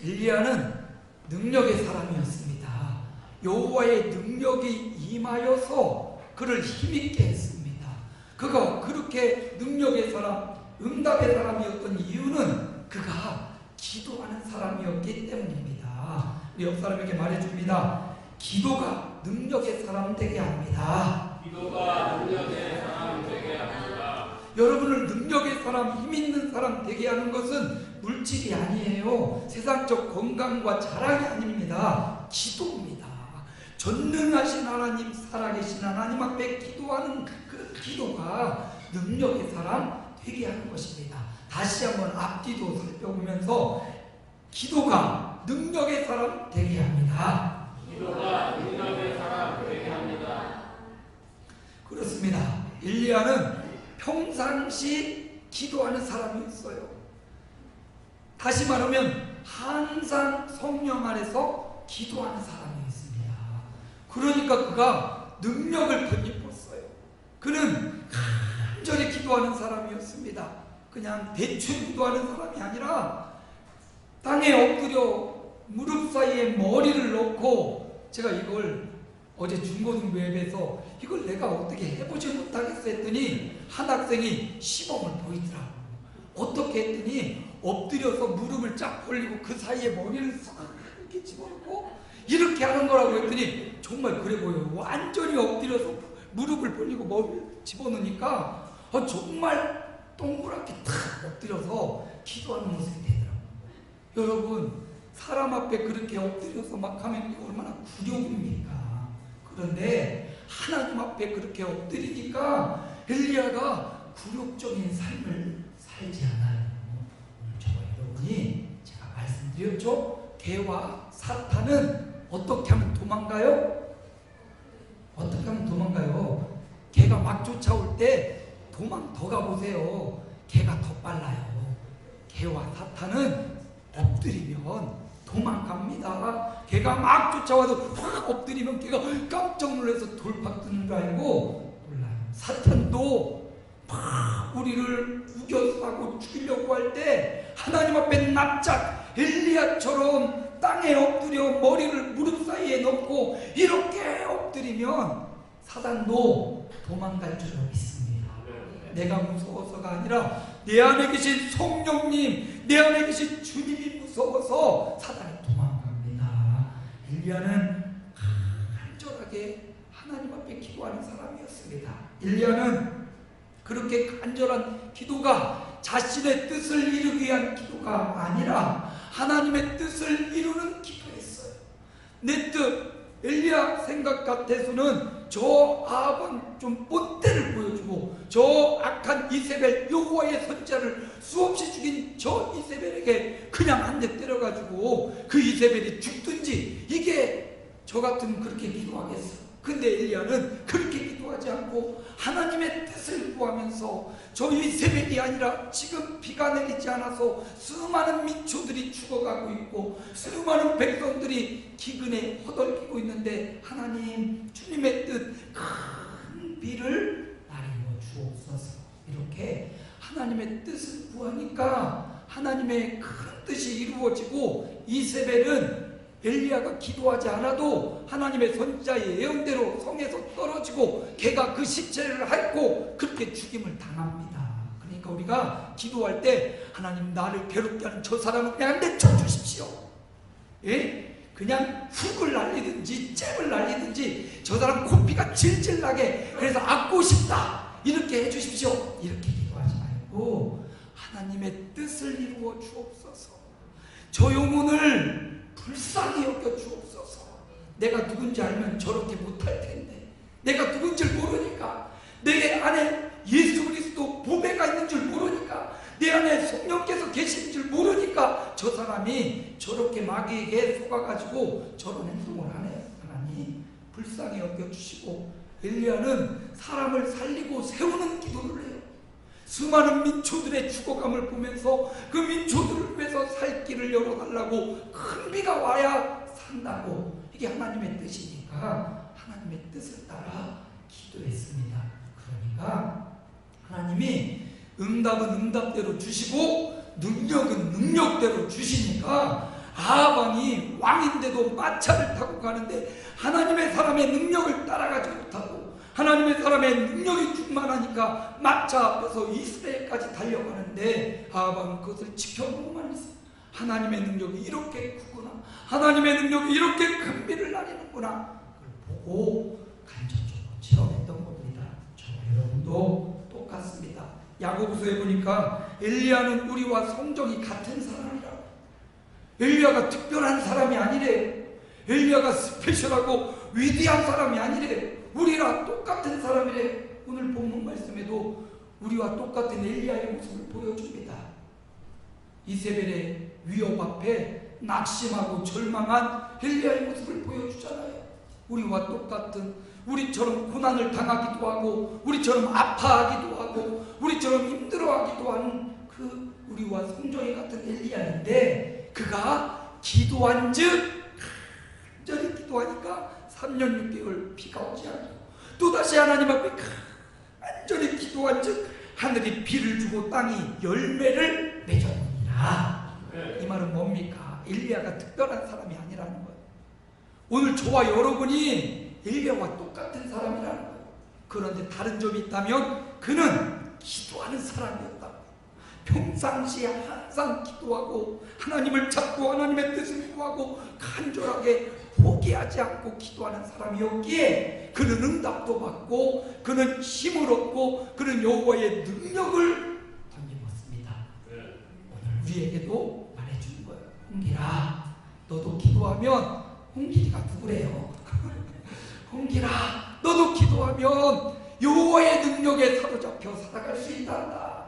엘리야는 능력의 사람이었습니다. 여호와의 능력이 임하여서 그를 힘있게 했습니다. 그가 그렇게 능력의 사람, 응답의 사람이었던 이유는 그가 기도하는 사람이었기 때문입니다. 우리 옆 사람에게 말해줍니다. 기도가 능력의 사람 되게 합니다. 기도가 능력의 사람 되게 합니다. 여러분을 능력의 사람, 힘 있는 사람 되게 하는 것은 물질이 아니에요. 세상적 건강과 자랑이 아닙니다. 기도입니다. 전능하신 하나님, 살아계신 하나님 앞에 기도하는 그 기도가 능력의 사람 되게 하는 것입니다. 다시 한번 앞뒤도 살펴보면서 기도가 능력의 사람 되게 합니다. 기도가 능력의 사람 되게 합니다. 그렇습니다. 엘리야는 평상시 기도하는 사람이었어요. 다시 말하면 항상 성령 안에서 기도하는 사람이었습니다. 그러니까 그가 능력을 덧입었어요. 그는 간절히 기도하는 사람이었습니다. 그냥 대충 기도하는 사람이 아니라 땅에 엎드려 무릎 사이에 머리를 넣고, 제가 이걸 어제 중고등부 앱에서 이걸 내가 어떻게 해보지 못하겠어 했더니 한 학생이 시범을 보이더라고요. 어떻게 했더니 엎드려서 무릎을 쫙 벌리고 그 사이에 머리를 싹 이렇게 집어넣고 이렇게 하는 거라고 했더니 정말 그래 보여요. 완전히 엎드려서 무릎을 벌리고 머리를 집어넣으니까 정말 동그랗게 탁 엎드려서 기도하는 모습이 되더라고요. 여러분, 사람 앞에 그렇게 엎드려서 막 하면 이거 얼마나 굴욕입니까? 그런데 하나님 앞에 그렇게 엎드리니까 엘리야가 굴욕적인 삶을 살지 않아요. 오늘 저와 여러분이 제가 말씀드렸죠? 개와 사탄은 어떻게 하면 도망가요? 어떻게 하면 도망가요? 개가 막 쫓아올 때 도망 더 가보세요. 개가 더 빨라요. 개와 사탄은 엎드리면 도망갑니다. 개가 막 쫓아와도 확 엎드리면 개가 깜짝 놀라서 돌팍 뜨는 줄 알고 몰라요. 사탄도 막 우리를 우겨싸고 죽이려고 할 때 하나님 앞에 납작 엘리야처럼 땅에 엎드려 머리를 무릎 사이에 넣고 이렇게 엎드리면 사단도 도망갈 줄 믿습니다. 내가 무서워서가 아니라 내 안에 계신 성령님, 내 안에 계신 주님이 무서워서 사단이 도망갑니다. 엘리야는 간절하게 하나님 앞에 기도하는 사람이었습니다. 엘리야는 그렇게 간절한 기도가 자신의 뜻을 이루기 위한 기도가 아니라 하나님의 뜻을 이루는 기도였어요. 내 뜻, 엘리야 생각 같아서는 저 아합은 좀 본때를 보여주고 저 악한 이세벨, 여호와의 선지자를 수없이 죽인 저 이세벨에게 그냥 한 대 때려가지고 그 이세벨이 죽든지, 이게 저 같으면 그렇게 기도하겠어. 근데 엘리야는 그렇게 기도하지 않고 하나님의 뜻을 구하면서 저 이세벨이 아니라 지금 비가 내리지 않아서 수많은 민초들이 죽어가고 있고 수많은 백성들이 기근에 허덕이고 있는데 하나님, 주님의 뜻, 큰 비를 내려 주옵소서. 이렇게 하나님의 뜻을 구하니까 하나님의 큰 뜻이 이루어지고 이세벨은 엘리야가 기도하지 않아도 하나님의 선지자의 예언대로 성에서 떨어지고 걔가 그 시체를 핥고 그렇게 죽임을 당합니다. 그러니까 우리가 기도할 때 하나님, 나를 괴롭게 하는 저 사람을 그냥 내쳐 주십시오. 예? 그냥 훅을 날리든지 잽을 날리든지 저 사람 코피가 질질 나게 그래서 악고 싶다 이렇게 해주십시오. 이렇게 기도하지 말고 하나님의 뜻을 이루어 주옵소서. 저 영혼을 불쌍히 여겨 주옵소서. 내가 누군지 알면 저렇게 못할 텐데, 내가 누군지 모르니까, 내 안에 예수 그리스도 보배가 있는 줄 모르니까, 내 안에 성령께서 계신 줄 모르니까 저 사람이 저렇게 마귀에게 속아가지고 저런 행동을 하네. 하나님 불쌍히 여겨주시고, 엘리야는 사람을 살리고 세우는 기도를 해요. 수많은 민초들의 죽어감을 보면서 그 민초들을 위해서 살 길을 열어달라고, 큰 비가 와야 산다고, 이게 하나님의 뜻이니까 하나님의 뜻을 따라 기도했습니다. 그러니까 하나님이 응답은 응답대로 주시고 능력은 능력대로 주시니까 아합왕이 왕인데도 마차를 타고 가는데 하나님의 사람의 능력을 따라가지 못하고 하나님의 사람의 능력이 충만하니까 마차 앞에서 이스라엘까지 달려가는데 아합왕은 그것을 지켜보고만 있어요. 하나님의 능력이 이렇게 크구나, 하나님의 능력이 이렇게 큰 비를 나리는구나, 그걸 보고 간접적으로 체험했던 겁니다. 저와 여러분도 똑같습니다. 야고보서에 보니까 엘리야는 우리와 성정이 같은 사람이라고. 엘리야가 특별한 사람이 아니래요. 엘리야가 스페셜하고 위대한 사람이 아니래요. 우리랑 똑같은 사람이래요. 오늘 본문 말씀에도 우리와 똑같은 엘리야의 모습을 보여줍니다. 이세벨의 위협 앞에 낙심하고 절망한 엘리야의 모습을 보여주잖아요. 우리와 똑같은, 우리처럼 고난을 당하기도 하고 우리처럼 아파하기도 하고 우리처럼 힘들어하기도 하는 그 우리와 성정이 같은 엘리야인데, 그가 기도한즉 간절히 기도하니까 3년 6개월 비가 오지 않고 또다시 하나님 앞에 간절히 기도한즉 하늘이 비를 주고 땅이 열매를 맺었느니라. 이 말은 뭡니까? 엘리야가 특별한 사람이 아니라는 거예요. 오늘 저와 여러분이 엘리야와 똑같은 사람이라는 거예요. 그런데 다른 점이 있다면 그는 기도하는 사람이었다. 평상시에 항상 기도하고 하나님을 찾고 하나님의 뜻을 구하고 간절하게 포기하지 않고 기도하는 사람이었기에 그는 응답도 받고 그는 힘을 얻고 그는 여호와의 능력을 던져봤습니다. 오늘 우리에게도 말해주는 거예요. 홍길아, 너도 기도하면, 홍길이가 누구래요? 홍길아, 너도 기도하면 여호와의 능력에 사로잡혀 살아갈 수 있단다.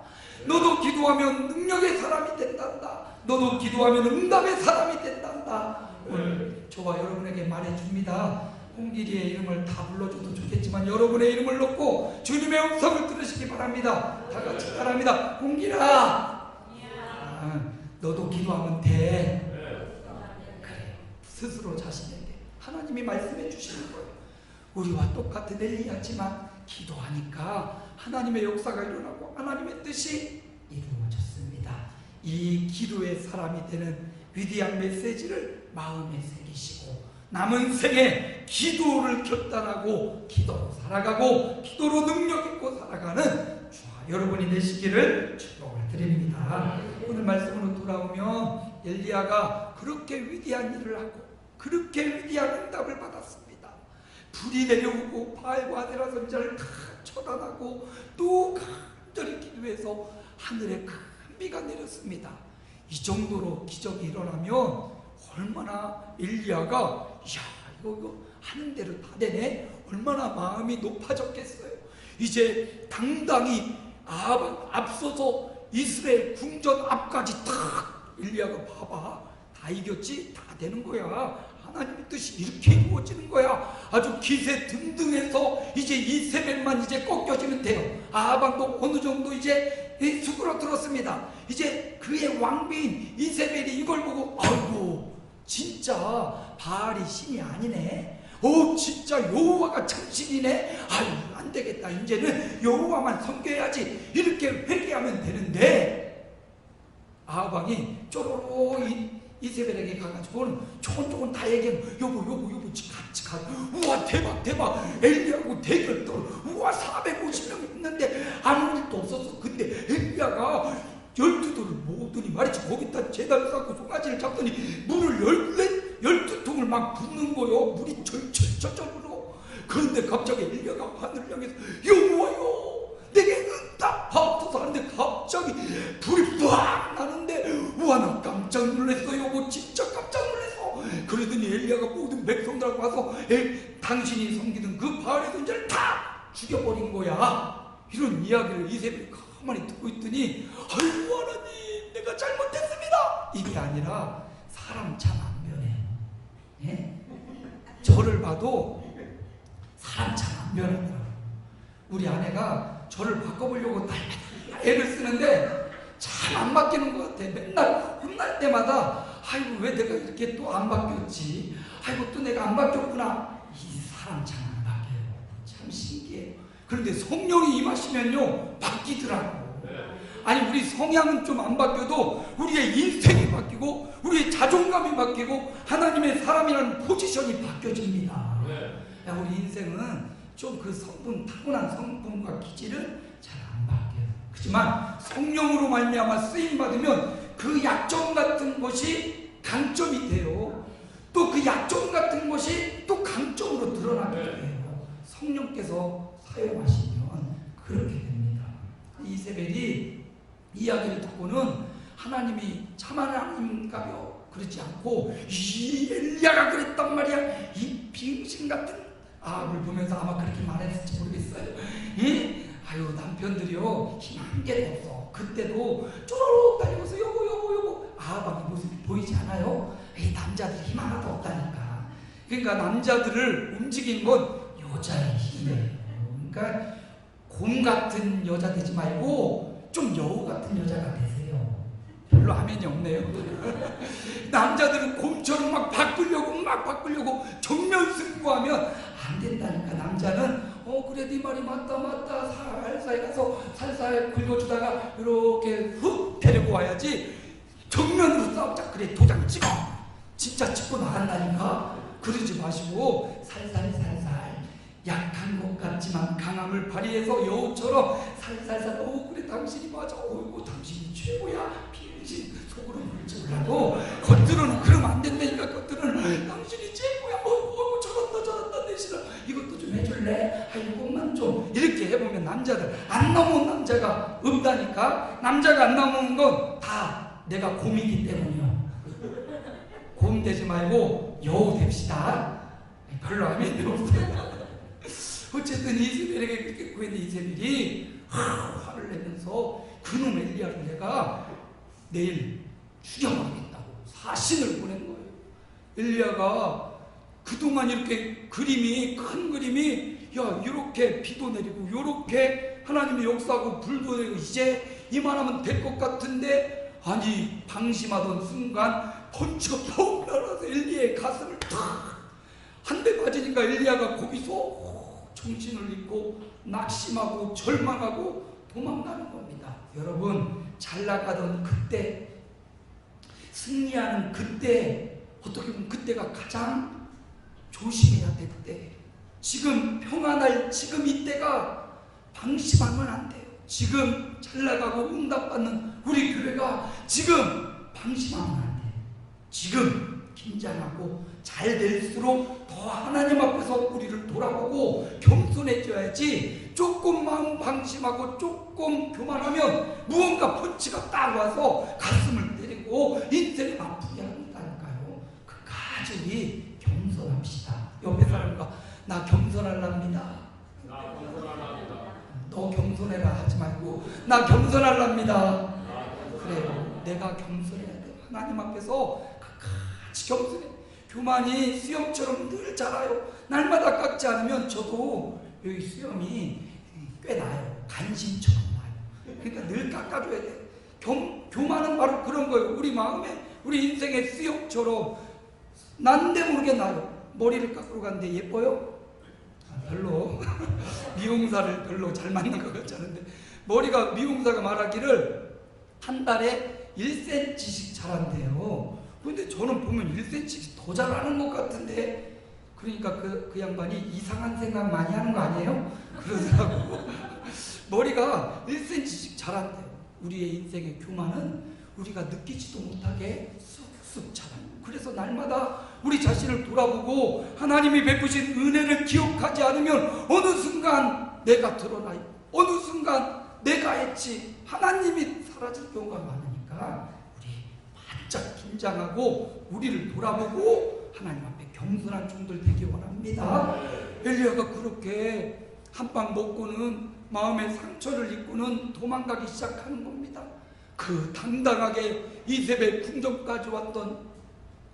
너도 기도하면 능력의 사람이 된단다. 너도 기도하면 응답의 사람이 된단다. 오늘 저와 여러분에게 말해줍니다. 홍길이의 이름을 다 불러줘도 좋겠지만 여러분의 이름을 넣고 주님의 음성을 들으시기 바랍니다. 다 같이 따라합니다. 홍길아, 너도 기도하면 돼. 그래, 스스로 자신에게 하나님이 말씀해 주시는 거예요. 우리와 똑같은 엘리야지만 기도하니까 하나님의 역사가 일어나고 하나님의 뜻이 이루어졌습니다. 이 기도의 사람이 되는 위대한 메시지를 마음에 새기시고 남은 생에 기도를 결단하고 기도로 살아가고 기도로 능력 있고 살아가는 저와 여러분이 되시기를 축복을 드립니다. 오늘 말씀으로 돌아오면 엘리야가 그렇게 위대한 일을 하고 그렇게 위대한 응답을 받았습니다. 불이 내려오고 바알과 아세라 선지자를 다 처단하고 또 간절히 기도해서 하늘에 큰 비가 내렸습니다. 이 정도로 기적이 일어나면 얼마나 엘리야가 야 이거 하는 대로 다 되네, 얼마나 마음이 높아졌겠어요. 이제 당당히 앞서서 이스라엘 궁전 앞까지 탁 엘리야가 봐봐, 다 이겼지, 다 되는 거야. 하나님의 뜻이 이렇게 이루어지는 거야. 아주 기세 등등해서 이제 이세벨만 이제 꺾여지면 돼요. 아합왕도 어느 정도 이제 수그러들었습니다. 이제 그의 왕비인 이세벨이 이걸 보고 아이고 진짜 바알이 신이 아니네, 진짜 여호와가 참 신이네, 아유 안 되겠다, 이제는 여호와만 섬겨야지, 이렇게 회개하면 되는데 아합왕이 쪼로로 이세벨에게 가가지고는 조곤조곤 다 얘기하면 여보 같이 가, 우와 대박 엘리야하고 대결 떨어, 우와 450명 있는데 아무 일도 없었어. 근데 엘리야가 12돌을 모으더니 말이지 거기다 제단을 쌓고 송아지를 잡더니 물을 12통을 막 붓는 거요. 물이 절절절로. 그런데 갑자기 엘리야가 하늘을 향해서 여호와요 내게 응답하옵소서 하는데 갑자기 불이 빡 나는데 우와 나 깜짝 놀랐어요. 뭐 진짜 깜짝 놀랐어. 그러더니 엘리야가 모든 백성들하고 와서 당신이 섬기던 그 바알의 존재를 다 죽여버린 거야. 이런 이야기를 이세벨이 가만히 듣고 있더니 아이고 하나님 내가 잘못했습니다, 이게 아니라 사람 참 안 변해. 예? 저를 봐도 사람 참 안 변하더라고요. 우리 아내가 저를 바꿔보려고 날마다 애를 쓰는데 참 안 바뀌는 것 같아. 맨날 혼날 때마다 아이고 왜 내가 이렇게 또 안 바뀌었지, 아이고 또 내가 안 바뀌었구나. 이 사람 참 안 바뀌어요. 참 신기해요. 그런데 성령이 임하시면요 바뀌더라고. 아니 우리 성향은 좀 안 바뀌어도 우리의 인생이 바뀌고 우리의 자존감이 바뀌고 하나님의 사람이라는 포지션이 바뀌어집니다. 네. 우리 인생은 좀 그 타고난 성품과 기질은 잘 안 바뀌어요. 그렇지만 성령으로 말미암아 쓰임 받으면 그 약점 같은 것이 강점이 돼요. 또 그 약점 같은 것이 또 강점으로 드러나게 돼요. 성령께서 사용하시면 그렇게 됩니다. 이세벨이 이야기를 듣고는 하나님이 참 하나님인가요? 그렇지 않고 이 엘리야가 그랬단 말이야. 이 비응신 같은 아합을 보면서 아마 그렇게 말했을지 모르겠어요. 예? 아유 남편들이요 힘 한 개도 없어. 그때도 쪼르륵 달려서 여보 아합의 모습이 보이지 않아요? 이 남자들이 힘 하나도 없다니까. 그러니까 남자들을 움직이는 건 여자의 힘이에요. 그러니까 곰 같은 여자 되지 말고 좀 여우 같은 여자가 되세요. 별로 아멘이 없네요. 남자들은 곰처럼 막 바꾸려고 정면 승부하면 안 된다니까. 남자는 그래 네 말이 맞다 살살 가서 살살 긁어주다가 이렇게 훅 데리고 와야지. 정면으로 싸우자. 그래 도장 찍어. 진짜 찍고 나간다니까. 그러지 마시고 살살 약한 것 같지만 강함을 발휘해서 여우처럼 살살 그래 당신이 맞아. 당신이 최고야. 비응신 속으로 물지 몰라도 겉으로는 그러면 안 된다니까. 겉으로는 당신이 최고야. 잘한다 대신에 이것도 좀 해줄래? 이것만 좀 이렇게 해보면 남자들 안 넘어온 남자가 없다니까. 남자가 안 넘어온 건 다 내가 곰이기 때문이요. 곰 되지 말고 여우 됩시다. 별로 아멘이 없어요. 어쨌든 이세벨에게 그렇게 구했는데 이세벨이 화를 내면서 그놈 엘리야를 내가 내일 죽여버리겠다고 사신을 보낸 거예요. 엘리야가 그동안 이렇게 큰 그림이 이렇게 비도 내리고 이렇게 하나님의 역사하고 불도 내리고 이제 이만하면 될 것 같은데 아니 방심하던 순간 펀치가 펑 날아서 엘리야의 가슴을 탁 한 대 맞으니까 엘리야가 거기서 정신을 잃고 낙심하고 절망하고 도망가는 겁니다. 여러분 잘 나가던 그때 승리하는 그때 어떻게 보면 그때가 가장 조심해야 될 때. 지금 평안할 지금 이때가 방심하면 안 돼요. 지금 잘 나가고 응답받는 우리 교회가 지금 방심하면 안 돼요. 지금 긴장하고 잘 될수록 더 하나님 앞에서 우리를 돌아보고 겸손해져야지. 조금 마음 방심하고 조금 교만하면 무언가 펀치가 딱 와서 가슴을 때리고 인생을 아프게 한다니까요. 끝까지 겸손합시다. 옆에 사람과 나 겸손하랍니다. 너 겸손해라 하지 말고 나 겸손하랍니다. 그래요. 내가 겸손해야 돼. 하나님 앞에서 같이 겸손해. 교만이 수염처럼 늘 자라요. 날마다 깎지 않으면 저도 여기 수염이 꽤 나요. 간신처럼 나요. 그러니까 늘 깎아줘야 돼. 교만은 바로 그런 거예요. 우리 마음에 우리 인생의 수염처럼 난데 모르게 나요. 머리를 깎으러 갔는데 예뻐요? 별로. 미용사를 별로 잘 맞는 것 같지 않은데 미용사가 말하기를 한 달에 1cm씩 자란대요. 근데 저는 보면 1cm씩 더 자라는 것 같은데 그러니까 그 양반이 이상한 생각 많이 하는 거 아니에요? 그러더라고. 머리가 1cm씩 자란대요. 우리의 인생의 교만은 우리가 느끼지도 못하게 쑥쑥 자라요. 그래서 날마다 우리 자신을 돌아보고 하나님이 베푸신 은혜를 기억하지 않으면 어느 순간 내가 드러나요. 어느 순간 내가 했지 하나님이 사라질 경우가 많으니까 우리 바짝 긴장하고 우리를 돌아보고 하나님 앞에 겸손한 종들 되기 원합니다. 엘리야가 그렇게 한 방 먹고는 마음의 상처를 입고는 도망가기 시작하는 겁니다. 그 당당하게 이세벨 궁전까지 왔던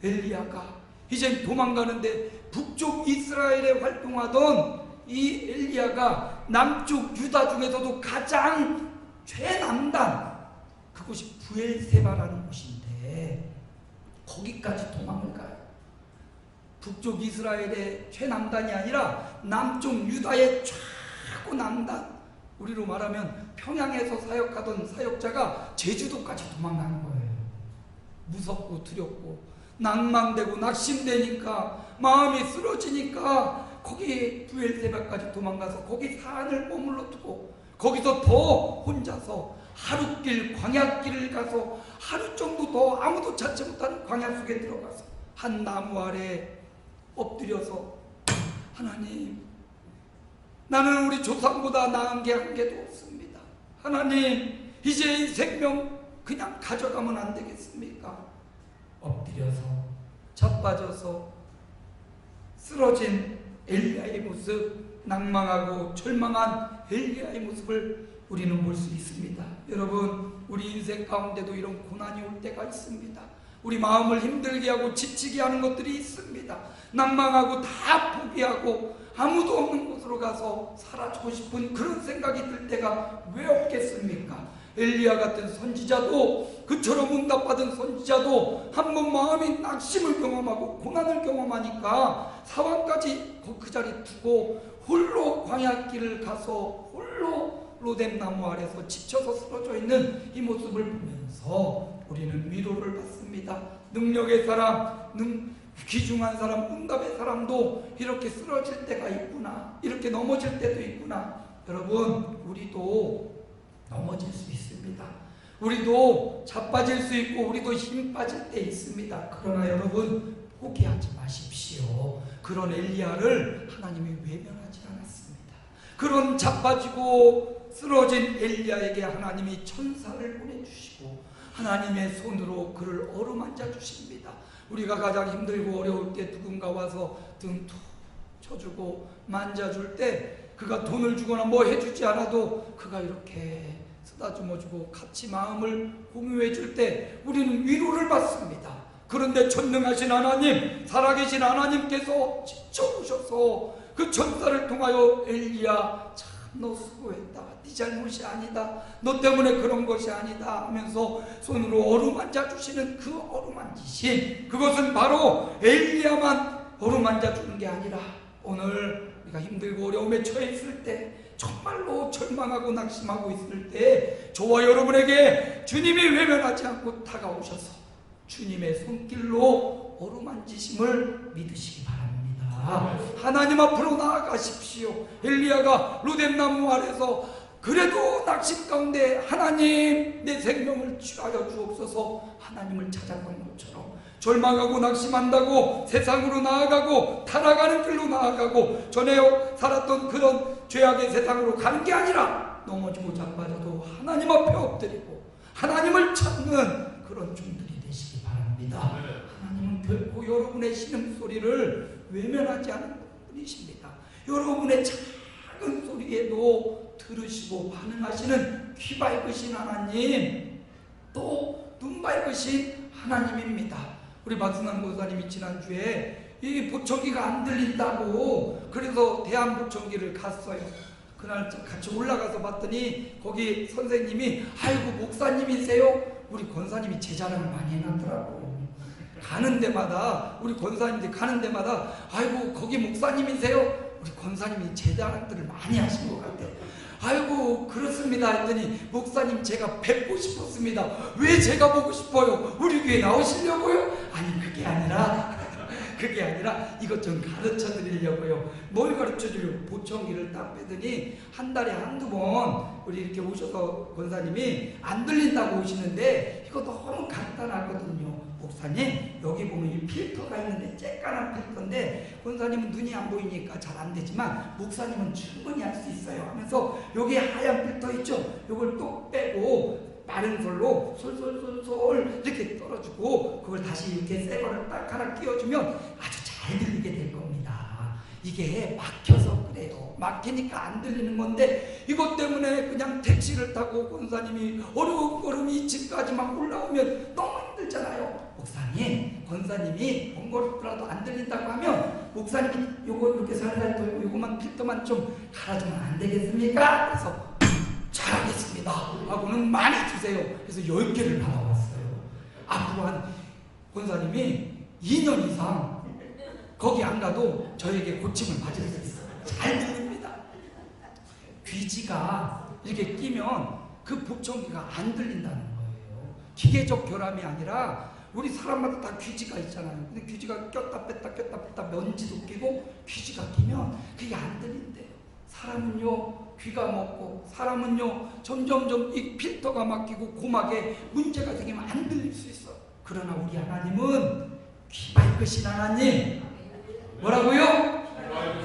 엘리야가 이젠 도망가는데 북쪽 이스라엘에 활동하던 이 엘리야가 남쪽 유다 중에서도 가장 최남단 그곳이 브엘세바라는 곳인데 거기까지 도망을 가요. 북쪽 이스라엘의 최남단이 아니라 남쪽 유다의 최고 남단 우리로 말하면 평양에서 사역하던 사역자가 제주도까지 도망가는 거예요. 무섭고 두렵고 낭망되고 낙심되니까 마음이 쓰러지니까 거기 부엘세바까지 도망가서 거기 산을 머물러 두고 거기서 더 혼자서 하룻길 광야길을 가서 하루 정도 더 아무도 찾지 못한 광야 속에 들어가서 한 나무 아래 엎드려서 하나님, 나는 우리 조상보다 나은 게 한 개도 없습니다. 하나님, 이제 이 생명 그냥 가져가면 안 되겠습니까? 엎드려서 자빠져서 쓰러진 엘리야의 모습, 낭망하고 절망한 엘리야의 모습을 우리는 볼 수 있습니다. 여러분, 우리 인생 가운데도 이런 고난이 올 때가 있습니다. 우리 마음을 힘들게 하고 지치게 하는 것들이 있습니다. 낭망하고 다 포기하고 아무도 없는 곳으로 가서 사라지고 싶은 그런 생각이 들 때가 왜 없겠습니까? 엘리야 같은 선지자도, 그처럼 응답받은 선지자도 한번 마음이 낙심을 경험하고 고난을 경험하니까 사왕까지 그 자리 두고 홀로 광야길을 가서 홀로 로뎀 나무 아래서 지쳐서 쓰러져 있는 이 모습을 보면서 우리는 위로를 받습니다. 능력의 사람, 귀중한 사람, 응답의 사람도 이렇게 쓰러질 때가 있구나, 이렇게 넘어질 때도 있구나. 여러분, 우리도 넘어질 수 있습니다. 우리도 자빠질 수 있고 우리도 힘 빠질 때 있습니다. 그러나 여러분, 포기하지 마십시오. 그런 엘리야를 하나님이 외면하지 않았습니다. 그런 자빠지고 쓰러진 엘리야에게 하나님이 천사를 보내주시고 하나님의 손으로 그를 어루만져 주십니다. 우리가 가장 힘들고 어려울 때 누군가 와서 등 툭 쳐주고 만져줄 때 그가 돈을 주거나 뭐 해주지 않아도 그가 이렇게 쓰다듬어주고 같이 마음을 공유해 줄 때 우리는 위로를 받습니다. 그런데 전능하신 하나님, 살아계신 하나님께서 직접 오셔서 그 천사를 통하여 엘리야, 참 너 수고했다, 네 잘못이 아니다, 너 때문에 그런 것이 아니다 하면서 손으로 어루만져 주시는 그 어루만지심, 그것은 바로 엘리야만 어루만져 주는 게 아니라 오늘 우리가 힘들고 어려움에 처해 있을 때, 정말로 절망하고 낙심하고 있을 때 저와 여러분에게 주님이 외면하지 않고 다가오셔서 주님의 손길로 어루만지심을 믿으시기 바랍니다. 하나님 앞으로 나아가십시오. 엘리야가 로뎀 나무 아래서 그래도 낙심 가운데 하나님, 내 생명을 취하여 주옵소서 하나님을 찾아간 것처럼 절망하고 낙심한다고 세상으로 나아가고 타락하는 길로 나아가고 전에 살았던 그런 죄악의 세상으로 가는 게 아니라 넘어지고 자빠져도 하나님 앞에 엎드리고 하나님을 찾는 그런 종들이 되시기 바랍니다. 하나님은 결코 여러분의 신음소리를 외면하지 않는 분이십니다. 여러분의 작은 소리에도 들으시고 반응하시는 귀 밝으신 하나님, 또 눈 밝으신 하나님입니다. 우리 박승환 목사님이 지난주에 이 보청기가 안 들린다고 그래서 대한보청기를 갔어요. 그날 같이 올라가서 봤더니 거기 선생님이, 아이고 목사님이세요? 우리 권사님이 제 자랑을 많이 해놨더라고. 가는 데마다, 우리 권사님들이 가는 데마다, 아이고 거기 목사님이세요? 우리 권사님이 제 자랑들을 많이 하신 것 같아요. 아이고 그렇습니다 했더니, 목사님 제가 뵙고 싶었습니다. 왜 제가 보고 싶어요? 우리 교회 나오시려고요? 아니 그게 아니라 이것 좀 가르쳐 드리려고요. 뭘 가르쳐 주려고? 보청기를 딱 빼더니 한 달에 한두 번 우리 이렇게 오셔서 권사님이 안 들린다고 오시는데 이거 너무 간단하거든요. 목사님 여기 보면 이 필터가 있는데 쬐까만 필터인데 권사님은 눈이 안 보이니까 잘 안 되지만 목사님은 충분히 할 수 있어요 하면서 여기 하얀 필터 있죠? 이걸 또 빼고 마른 솔로 솔솔솔솔 이렇게 떨어주고 그걸 다시 이렇게 새 거를 딱 하나 끼워주면 아주 잘 들리게 될 겁니다. 이게 막혀서 그래요. 막히니까 안 들리는 건데 이것 때문에 그냥 택시를 타고 권사님이 어려운 걸음이 2층까지 막 올라오면 너무 힘들잖아요. 목사님, 권사님이 번거롭더라도 안 들린다고 하면 목사님이 요거 이렇게 살살 돌고 요거만 필터만 좀 갈아주면 안 되겠습니까? 그래서 잘하겠습니다 하고는 많이 주세요. 그래서 10개를 받아왔어요. 앞으로 한 권사님이 2년 이상 거기 안 가도 저에게 고침을 받을 수 있어요. 잘 들립니다. 귀지가 이렇게 끼면 그 보청기가 안 들린다는 거예요. 기계적 결함이 아니라 우리 사람마다 다 귀지가 있잖아요. 근데 귀지가 꼈다 뺐다 먼지도 끼고 귀지가 끼면 그게 안 들린대요. 사람은요 귀가 먹고 사람은요 점점점 이 필터가 막히고 고막에 문제가 생기면 안 들릴 수 있어. 그러나 우리 하나님은 귀 밝으신 하나님. 뭐라고요?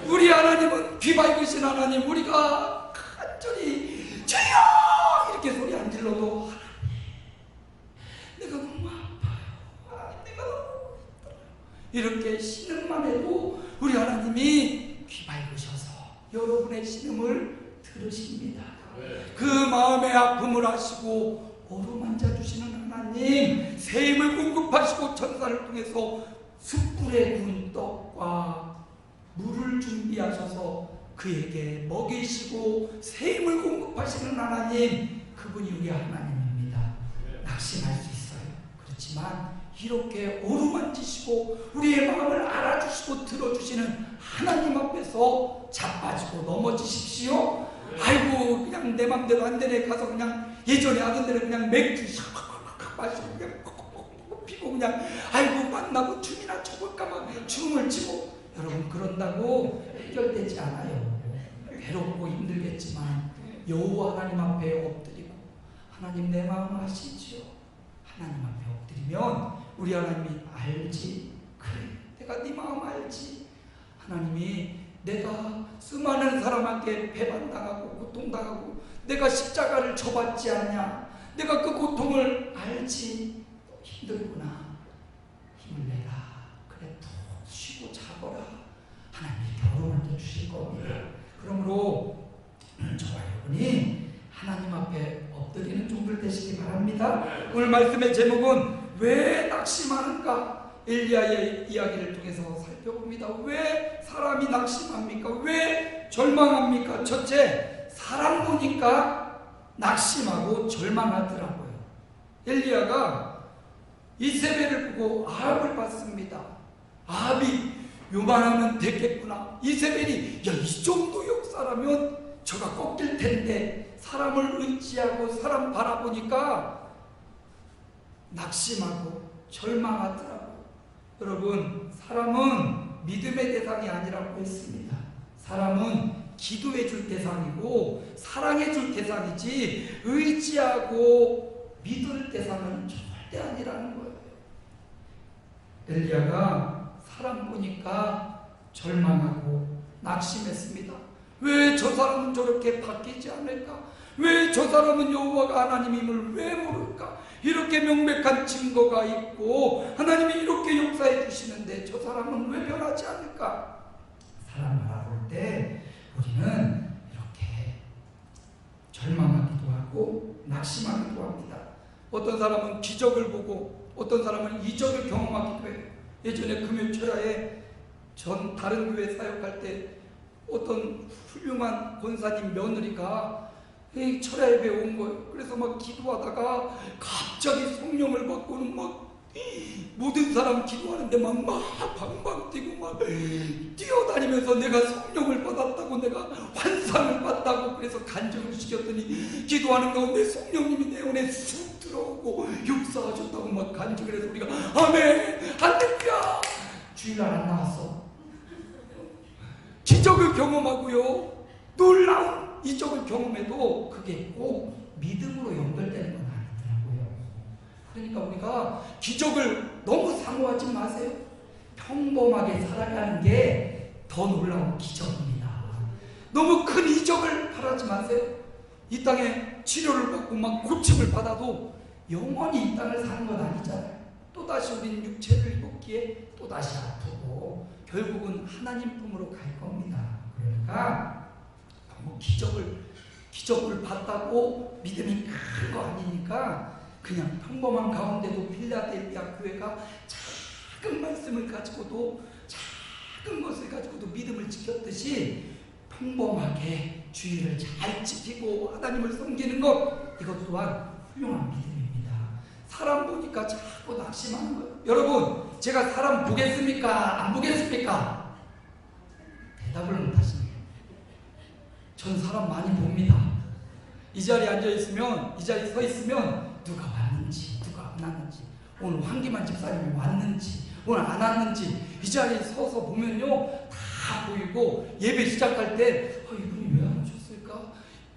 우리 하나님은 귀 밝으신 하나님. 우리가 간절히 주여 이렇게 소리 안 질러도 하나님 내가 너무 아파요. 하나님 내가 너무 힘들어요. 이렇게 신음만 해도 우리 하나님이 귀 밝으셔서 여러분의 신음을 들으십니다. 그 마음의 아픔을 아시고 어루만져 주시는 하나님, 새 힘을 공급하시고 천사를 통해서 숯불에 구운 떡과 물을 준비하셔서 그에게 먹이시고 새 힘을 공급하시는 하나님, 그분이 우리 하나님입니다. 낙심할 수 있어요. 그렇지만 이렇게 어루만지시고 우리의 마음을 알아주시고 들어주시는 하나님 앞에서 자빠지고 넘어지십시오. 아이고 그냥 내 맘대로 안 되네 가서 그냥 예전에 하던 대로 그냥 맥주 샥 마시고 그냥 피고 그냥 아이고 만나고 춤이나 춰볼까 막 춤을 추고, 여러분 그런다고 해결되지 않아요. 괴롭고 힘들겠지만 여호와 하나님 앞에 엎드리고 하나님 내 마음 아시지요? 하나님 앞에 엎드리면 우리 하나님이 알지. 그래 내가 네 마음 알지. 하나님이 내가 수많은 사람한테 배반당하고 고통당하고 내가 십자가를 져봤지 않냐. 내가 그 고통을 알지. 힘들구나. 힘을 내라. 그래 푹 쉬고 자거라. 하나님이 결혼을 주실 겁니다. 그러므로 저와 여러분이 하나님 앞에 엎드리는 종들 되시기 바랍니다. 오늘 말씀의 제목은 왜 낙심하는가? 엘리야의 이야기를 통해서 살펴봅니다. 왜 사람이 낙심합니까? 왜 절망합니까? 첫째, 사람 보니까 낙심하고 절망하더라고요. 엘리야가 이세벨을 보고 아합을 봤습니다. 아합이 요만하면 됐겠구나. 이세벨이 야, 이 정도 역사라면 저가 꺾일 텐데 사람을 의지하고 사람 바라보니까 낙심하고 절망하더라고요. 여러분, 사람은 믿음의 대상이 아니라고 했습니다. 사람은 기도해 줄 대상이고 사랑해 줄 대상이지 의지하고 믿을 대상은 절대 아니라는 거예요. 엘리야가 사람 보니까 절망하고 낙심했습니다. 왜 저 사람은 저렇게 바뀌지 않을까? 왜 저 사람은 여호와가 하나님임을 왜 모를까? 이렇게 명백한 증거가 있고 하나님이 이렇게 역사해 주시는데 저 사람은 왜 변하지 않을까? 사람을 알아볼 때 우리는 이렇게 절망하기도 하고 낙심하기도 합니다. 어떤 사람은 기적을 보고 어떤 사람은 이적을 경험하기도 해요. 예전에 금요철야에 전 다른 교회 사역할 때 어떤 훌륭한 권사님 며느리가 철야 예배에 온 거예요. 그래서 막 기도하다가 갑자기 성령을 받고는 막 모든 사람 기도하는데 막 방방 뛰고 막 뛰어다니면서 내가 성령을 받았다고 내가 환상을 봤다고 그래서 간증을 시켰더니 기도하는 가운데 성령님이 내 안에 쑥 들어오고 역사하셨다고 막 간증을 해서 우리가 아멘 할렐루야. 주일날 안 나왔어. 기적을 경험하고요 놀라운 이적을 경험해도 그게 꼭 믿음으로 연결되는 건 아니더라고요. 그러니까 우리가 기적을 너무 사모하지 마세요. 평범하게 살아가는 게 더 놀라운 기적입니다. 너무 큰 이적을 바라지 마세요. 이 땅에 치료를 받고 막 고침을 받아도 영원히 이 땅을 사는 건 아니잖아요. 또다시 우리는 육체를 입었기에 또다시 아프고 결국은 하나님 품으로 갈 겁니다. 그러니까 너무 기적을 봤다고 믿음이 큰 거 아니니까 그냥 평범한 가운데도 필라델피아 교회가 작은 말씀을 가지고도 작은 것을 가지고도 믿음을 지켰듯이 평범하게 주의를 잘 지키고 하나님을 섬기는 것, 이것 또한 훌륭한 믿음입니다. 사람 보니까 자꾸 낙심하는 거예요. 여러분, 제가 사람 보겠습니까? 안 보겠습니까? 대답을 못 하시네요. 전 사람 많이 봅니다. 이 자리에 앉아 있으면, 이 자리에 서 있으면 누가 왔는지 누가 안 왔는지, 오늘 황기만 집사님이 왔는지 오늘 안 왔는지 이 자리에 서서 보면요 다 보이고, 예배 시작할 때 이분이 왜 안 오셨을까?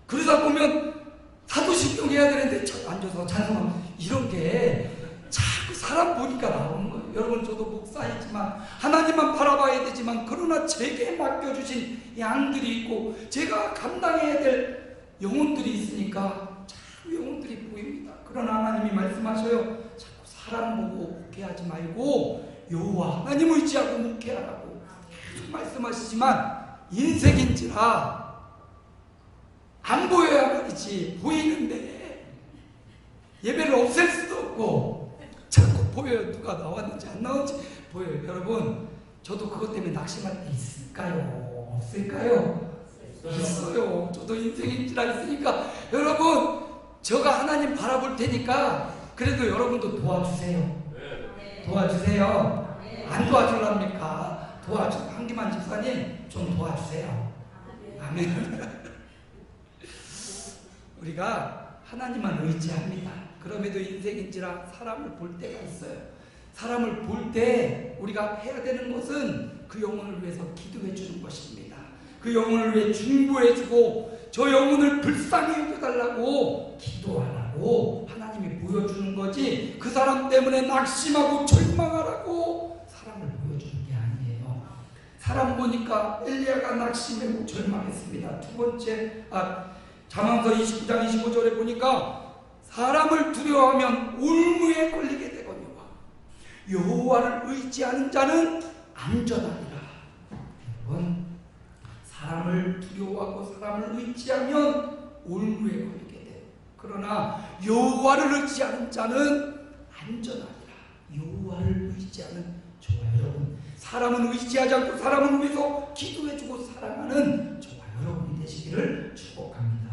그러다 보면 사도신경 해야 되는데 앉아서 찬송하면 이런 게 자꾸 사람 보니까 나오는 거예요. 여러분, 저도 목사이지만 하나님만 바라봐야 되지만, 그러나 제게 맡겨주신 양들이 있고 제가 감당해야 될 영혼들이 있으니까 자꾸 영혼들이 보입니다. 그러나 하나님이 말씀하셔요. 자꾸 사람 보고 목회하지 말고 여호와 하나님 의지하고 목회하라고 계속 말씀하시지만, 인색인지라 안 보여야 말이지, 보이는데 예배를 없앨 수도 없고 자꾸 보여요. 누가 나왔는지 안 나왔는지 보여요. 여러분, 저도 그것 때문에 낙심할 때 있을까요? 없을까요? 있어요. 저도 인생인지라 있으니까, 여러분, 제가 하나님 바라볼 테니까 그래도 여러분도 도와주세요. 도와주세요. 안 도와줄랍니까? 한기만 집사님 좀 도와주세요. 아멘. 우리가 하나님만 의지합니다. 그럼에도 인생인지라 사람을 볼 때가 있어요. 사람을 볼 때 우리가 해야 되는 것은 그 영혼을 위해서 기도해 주는 것입니다. 그 영혼을 위해 중보해주고 저 영혼을 불쌍히 여겨달라고 기도하라고 하나님이 보여주는 거지, 그 사람 때문에 낙심하고 절망하라고 사람을 보여주는 게 아니에요. 사람 보니까 엘리야가 낙심하고 절망했습니다. 두 번째, 잠언서 29장 25절에 보니까 사람을 두려워하면 올무에 걸리게 되거니와 여호와를 의지하는 자는 안전하리라. 여러분, 사람을 두려워하고 사람을 의지하면 올무에 걸리게 돼요. 그러나 여호와를 의지하는 자는 안전하리라. 여호와를 의지하는, 좋아요 여러분, 사람은 의지하지 않고 사람을 위해서 기도해주고 사랑하는 저와 여러분이 되시기를 축복합니다.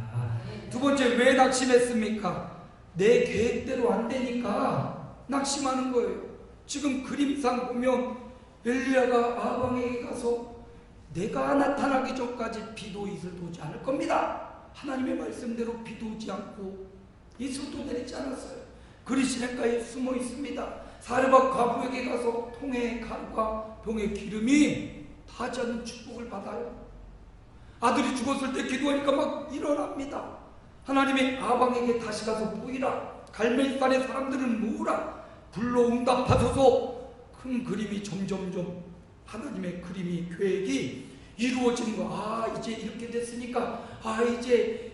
두 번째, 왜 낙심했습니까? 내 계획대로 안 되니까 낙심하는 거예요. 지금 그림상 보면 엘리야가 아방에게 가서 내가 나타나기 전까지 비도 이슬도 오지 않을 겁니다. 하나님의 말씀대로 비도 오지 않고 이슬도 내리지 않았어요. 그리시네가에 숨어 있습니다. 사르밧 과부에게 가서 통에 칼과 병에 기름이 닿지 않는 축복을 받아요. 아들이 죽었을 때 기도하니까 막 일어납니다. 하나님의 아방에게 다시 가서 보이라, 갈멜산의 사람들은 모으라, 불러 응답하소서. 큰 그림이 점점점 하나님의 그림이, 계획이 이루어지는 거. 이제 이렇게 됐으니까 이제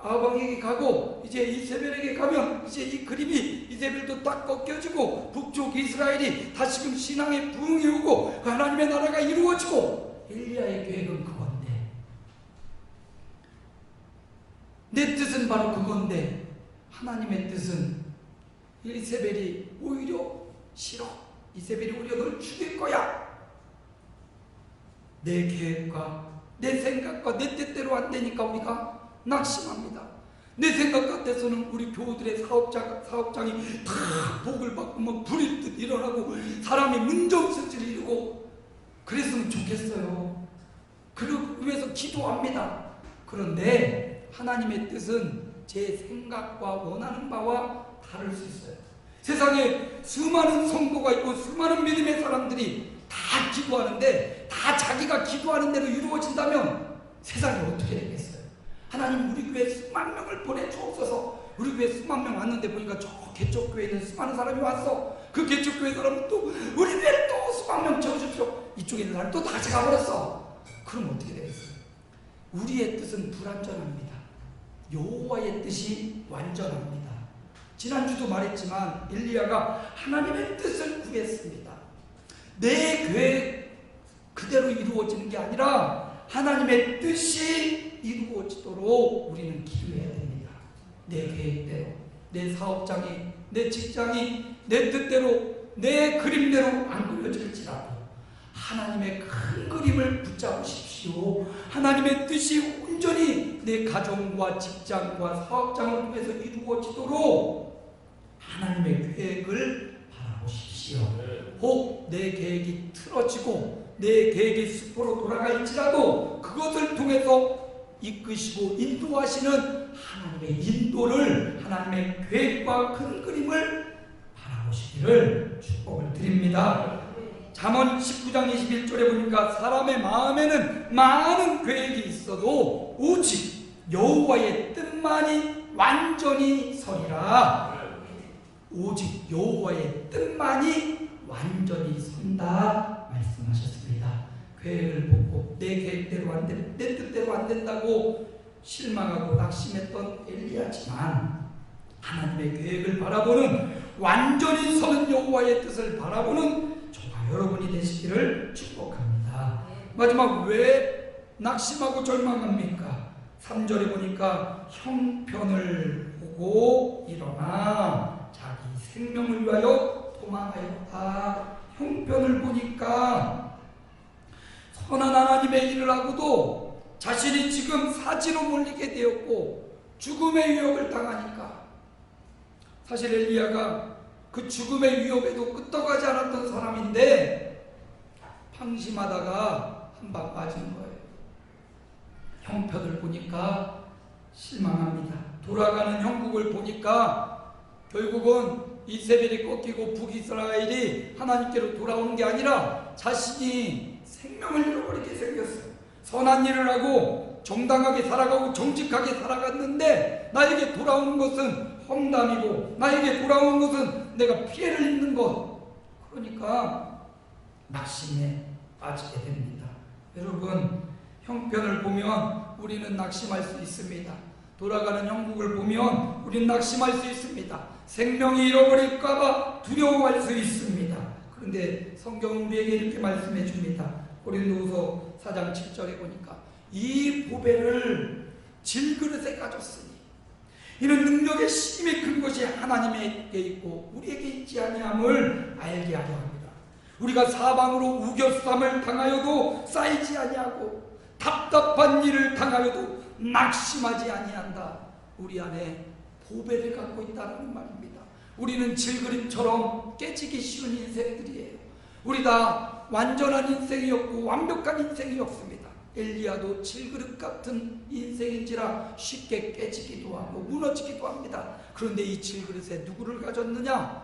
아방에게 가고 이제 이세벨에게 가면 이제 이 그림이, 이세벨도 딱 꺾여지고 북쪽 이스라엘이 다시금 신앙의 부흥이 오고 하나님의 나라가 이루어지고. 엘리야의 계획은 그건데, 내 뜻은 바로 그건데 하나님의 뜻은 이세벨이 오히려 싫어. 이세벨이 오히려 널 죽일 거야. 내 계획과 내 생각과 내 뜻대로 안 되니까 우리가 낙심합니다. 내 생각 같아서는 우리 교우들의 사업장이 다 복을 받고 막 불일 듯 일어나고 사람이 문정승질 이루고 그랬으면 좋겠어요. 그러기 위해서 기도합니다. 그런데 하나님의 뜻은 제 생각과 원하는 바와 다를 수 있어요. 세상에 수많은 성도가 있고 수많은 믿음의 사람들이 다 기도하는데 다 자기가 기도하는 대로 이루어진다면 세상이 어떻게 되겠어요? 하나님, 우리 교회에 수만 명을 보내주옵소서. 우리 교회에 수만 명 왔는데 보니까 저 개척교회는 수많은 사람이 왔어. 그 개척교회 사람은 또 우리 교회에 또 수만 명 채워주십시오. 이쪽에 있는 사람이 또 다 가버렸어. 그럼 어떻게 되겠어요? 우리의 뜻은 불완전합니다. 여호와의 뜻이 완전합니다. 지난주도 말했지만 엘리야가 하나님의 뜻을 구했습니다. 내 계획 그대로 이루어지는 게 아니라 하나님의 뜻이 이루어지도록 우리는 기도해야 됩니다. 내 계획대로, 내 사업장이, 내 직장이 내 뜻대로, 내 그림대로 안 그려질지라도 하나님의 큰 그림을 붙잡으십시오. 하나님의 뜻이 온전히 내 가정과 직장과 사업장을 통해서 이루어지도록 하나님의 계획을 바라보십시오. 혹 내 계획이 틀어지고 내 계획이 수포로 돌아갈지라도 그것을 통해서 이끄시고 인도하시는 하나님의 인도를, 하나님의 계획과 큰 그림을 바라보시기를 축복을 드립니다. 잠언 19장 21절에 보니까 사람의 마음에는 많은 계획이 있어도 오직 여호와의 뜻만이 완전히 서리라. 오직 여호와의 뜻만이 완전히 선다 말씀하셨습니다. 계획을 보고 내 계획대로 안 돼, 내 뜻대로 안 된다고 실망하고 낙심했던 엘리야지만 하나님의 계획을 바라보는, 완전히 서는 여호와의 뜻을 바라보는 저와 여러분이 되시기를 축복합니다. 마지막 왜 낙심하고 절망합니까? 3절에 보니까 형편을 보고 일어나 자기 생명을 위하여 도망하였다. 형편을 보니까 선한 하나님의 일을 하고도 자신이 지금 사지로 몰리게 되었고 죽음의 위협을 당하니까, 사실 엘리야가 그 죽음의 위협에도 끄떡하지 않았던 사람인데 방심하다가 한 방 빠진 거예요. 형편을 보니까 실망합니다. 돌아가는 형국을 보니까 결국은 이세벨이 꺾이고 북이스라엘이 하나님께로 돌아오는 게 아니라 자신이 생명을 잃어버리게 생겼어요. 선한 일을 하고 정당하게 살아가고 정직하게 살아갔는데 나에게 돌아오는 것은 험담이고 나에게 돌아오는 것은 내가 피해를 입는 것. 그러니까 낙심에 빠지게 됩니다. 여러분, 형편을 보면 우리는 낙심할 수 있습니다. 돌아가는 형국을 보면 우리는 낙심할 수 있습니다. 생명이 잃어버릴까봐 두려워할 수 있습니다. 그런데 성경은 우리에게 이렇게 말씀해 줍니다. 고린도후서 4장 7절에 보니까 이 보배를 질그릇에 가졌으니 이는 능력의 힘이 큰 것이 하나님에게 있고 우리에게 있지 아니함을 알게 하려 합니다. 우리가 사방으로 우겨쌈을 당하여도 쌓이지 아니하고 답답한 일을 당하여도 낙심하지 아니한다. 우리 안에 보배를 갖고 있다는 말입니다. 우리는 질그릇처럼 깨지기 쉬운 인생들이에요. 우리 다 완전한 인생이 없고 완벽한 인생이 없습니다. 엘리야도 질그릇 같은 인생인지라 쉽게 깨지기도 하고 무너지기도 합니다. 그런데 이 질그릇에 누구를 가졌느냐?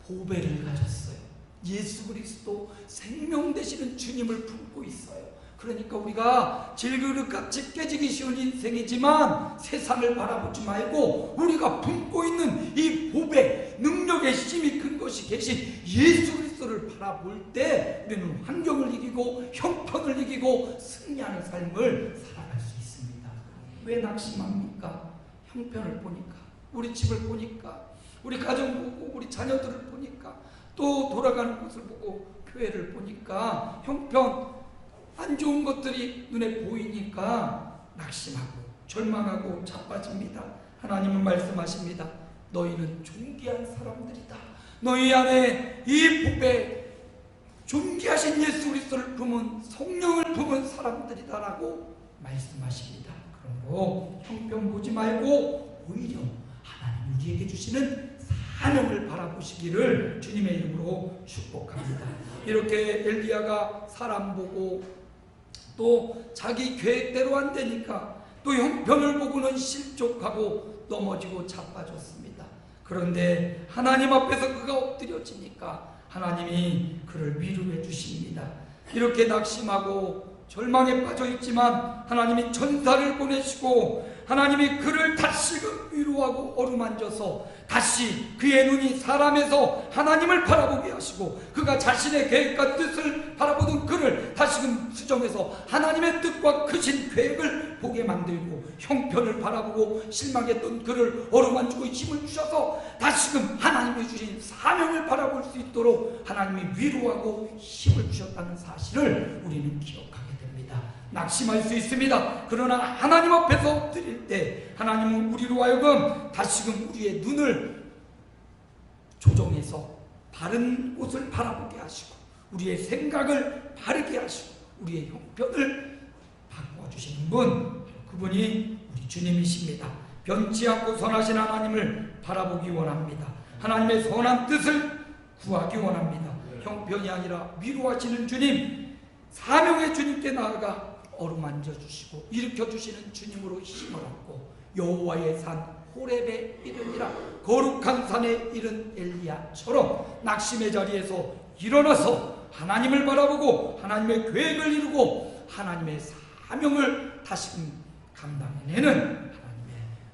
보배를 가졌어요. 예수 그리스도 생명 되시는 주님을 품고 있어요. 그러니까 우리가 질그릇같이 깨지기 쉬운 인생이지만 세상을 바라보지 말고 우리가 품고 있는 이 보배, 능력의 힘이 큰 것이 계신 예수 그리스도를 바라볼 때 우리는 환경을 이기고 형편을 이기고 승리하는 삶을 살아갈 수 있습니다. 왜 낙심합니까? 형편을 보니까, 우리 집을 보니까, 우리 가정 보고 우리 자녀들을 보니까, 또 돌아가는 곳을 보고 교회를 보니까 형편, 안 좋은 것들이 눈에 보이니까 낙심하고 절망하고 자빠집니다. 하나님은 말씀하십니다. 너희는 존귀한 사람들이다. 너희 안에 이 보배, 존귀하신 예수 그리스도를 품은, 성령을 품은 사람들이다라고 말씀하십니다. 그러므로 형편 보지 말고 오히려 하나님 우리에게 주시는 사명을 바라보시기를 주님의 이름으로 축복합니다. 이렇게 엘리야가 사람 보고 또 자기 계획대로 안 되니까 또 형편을 보고는 실족하고 넘어지고 자빠졌습니다. 그런데 하나님 앞에서 그가 엎드려지니까 하나님이 그를 위로해 주십니다. 이렇게 낙심하고 절망에 빠져 있지만 하나님이 천사를 보내시고 하나님이 그를 다시금 위로하고 어루만져서 다시 그의 눈이 사람에서 하나님을 바라보게 하시고 그가 자신의 계획과 뜻을 바라보던 그를 다시금 수정해서 하나님의 뜻과 크신 계획을 보게 만들고 형편을 바라보고 실망했던 그를 어루만지고 힘을 주셔서 다시금 하나님이 주신 사명을 바라볼 수 있도록 하나님이 위로하고 힘을 주셨다는 사실을 우리는 기억하게 됩니다. 낙심할 수 있습니다. 그러나 하나님 앞에서 엎드릴 때 하나님은 우리로 하여금 다시금 우리의 눈을 조정해서 바른 곳을 바라보게 하시고 우리의 생각을 바르게 하시고 우리의 형편을 바꾸어 주시는 분, 그분이 우리 주님이십니다. 변치 않고 선하신 하나님을 바라보기 원합니다. 하나님의 선한 뜻을 구하기 원합니다. 형편이 아니라 위로하시는 주님, 사명의 주님께 나아가 어루만져 주시고 일으켜 주시는 주님으로 힘을 얻고 여호와의 산 호렙에 이르니라. 거룩한 산에 이른 엘리야처럼 낙심의 자리에서 일어나서 하나님을 바라보고 하나님의 계획을 이루고 하나님의 사명을 다시금 감당해내는 하나님의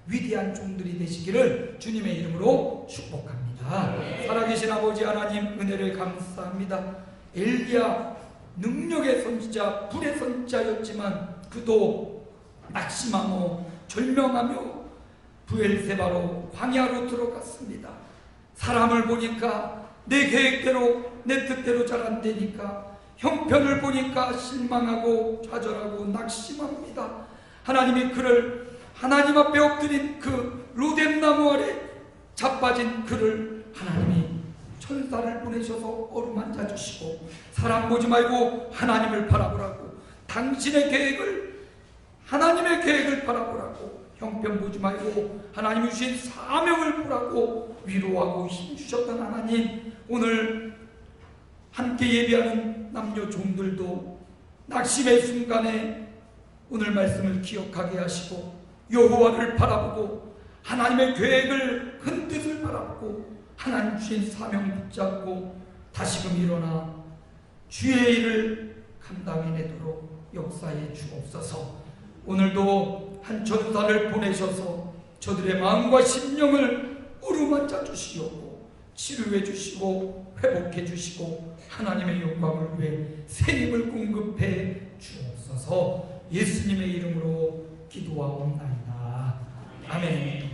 위대한 종들이 되시기를 주님의 이름으로 축복합니다. 살아계신 아버지 하나님, 은혜를 감사합니다. 엘리야 능력의 선지자, 불의 선지자였지만 그도 낙심하며 절명하며 부엘세바로 광야로 들어갔습니다. 사람을 보니까 내 계획대로 내 뜻대로 잘 안 되니까 형편을 보니까 실망하고 좌절하고 낙심합니다. 하나님이 그를 하나님 앞에 엎드린 그 로뎀나무 아래 자빠진 그를 하나님이 천사를 보내셔서 어루만져 주시고, 사람 보지 말고 하나님을 바라보라고, 당신의 계획을, 하나님의 계획을 바라보라고, 형편 보지 말고 하나님이 주신 사명을 보라고 위로하고 힘주셨던 하나님, 오늘 함께 예배하는 남녀 종들도 낙심의 순간에 오늘 말씀을 기억하게 하시고 여호와를 바라보고 하나님의 계획을 큰 뜻을 바라보고 하나님 주신 사명 붙잡고 다시금 일어나 주의 일을 감당해내도록 역사해 주옵소서. 오늘도 한 전사를 보내셔서 저들의 마음과 심령을 어루만져 주시옵고 치료해 주시고 회복해 주시고 하나님의 영광을 위해 새 힘을 공급해 주옵소서. 예수님의 이름으로 기도하옵나이다. 아멘.